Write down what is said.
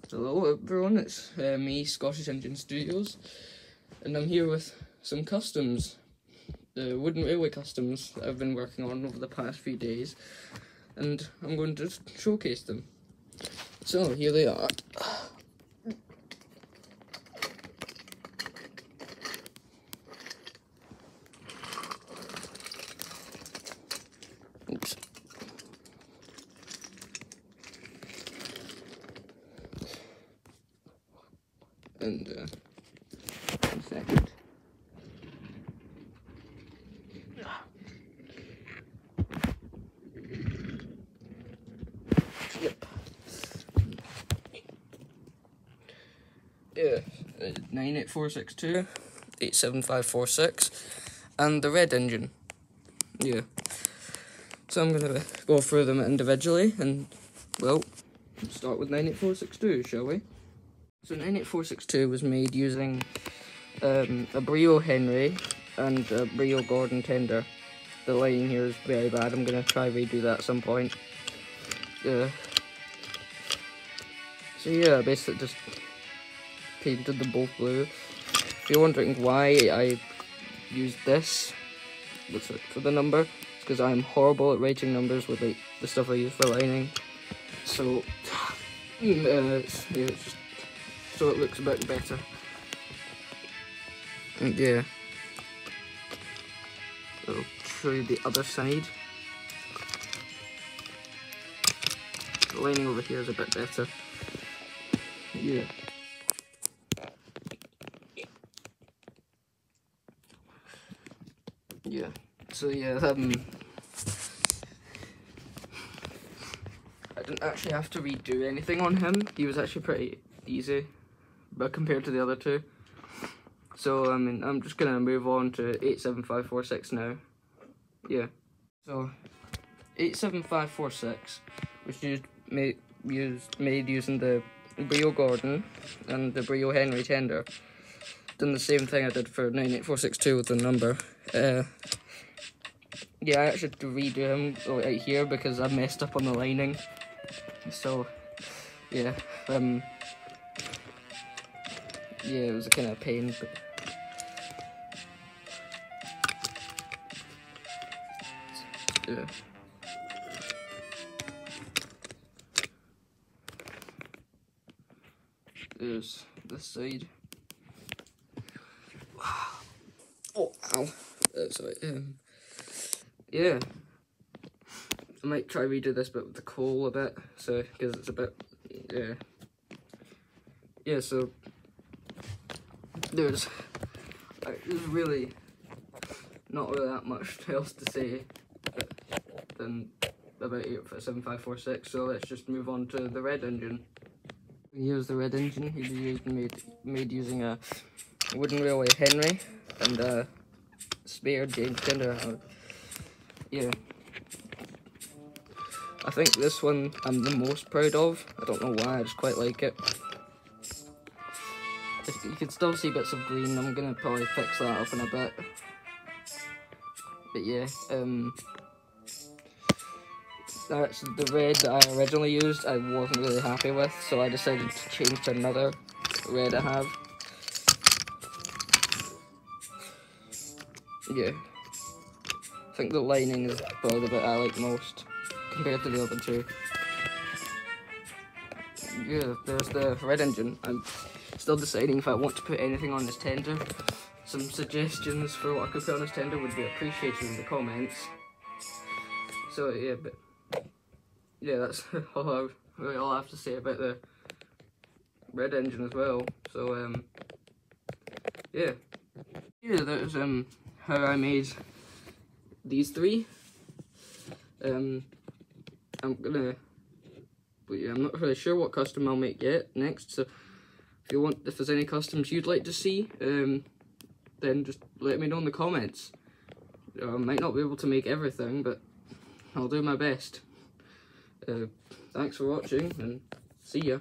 Hello everyone, it's me, Scottish Engine Studios, and I'm here with some customs, the wooden railway customs that I've been working on over the past few days, and I'm going to showcase them. So here they are. Oops. And one second. Yep. Yeah, 98462, 87546, and the red engine. Yeah. So I'm gonna go through them individually, and well, start with 98462, shall we? So 98462 was made using a Brio Henry and a Brio Gordon tender. The lighting here is very bad. I'm gonna try redo that at some point. So yeah, basically just painted them both blue. If you're wondering why I used this, what's it for the number? It's because I'm horrible at rating numbers with like the stuff I use for lighting. So it's just so it looks a bit better. And yeah, I'll show you the other side. The lining over here is a bit better. Yeah. Yeah. So yeah, I didn't actually have to redo anything on him. He was actually pretty easy, but compared to the other two. So I mean, I'm just gonna move on to 87546 now. Yeah. So 87546 was made using the Brio Gordon and the Brio Henry tender. Done the same thing I did for 98462 with the number. Yeah, I actually had to redo him right here because I messed up on the lining. So yeah, yeah, it was a kind of pain, but yeah. There's this side. Oh, ow. Sorry. Yeah. I might try redo this bit with the coal a bit, so because it's a bit, yeah. Yeah, so there's really not really that much else to say than about 87546. So let's just move on to the red engine. Here's the red engine. He's made using a wooden railway Henry and a spare James tender. Yeah. I think this one I'm the most proud of. I don't know why, I just quite like it. You can still see bits of green. I'm gonna probably fix that up in a bit. But yeah, that's the red that I originally used. I wasn't really happy with, so I decided to change to another red I have. Yeah, I think the lining is probably the bit I like most compared to the other two. Yeah, there's the red engine. I'm still deciding if I want to put anything on this tender. Some suggestions for what I could put on this tender would be appreciated in the comments. So yeah, but yeah, that's all I have to say about the red engine as well. So yeah, that's how I made these three. I'm not really sure what custom I'll make yet next. So if there's any customs you'd like to see, then just let me know in the comments. I might not be able to make everything, but I'll do my best. Thanks for watching, and see ya.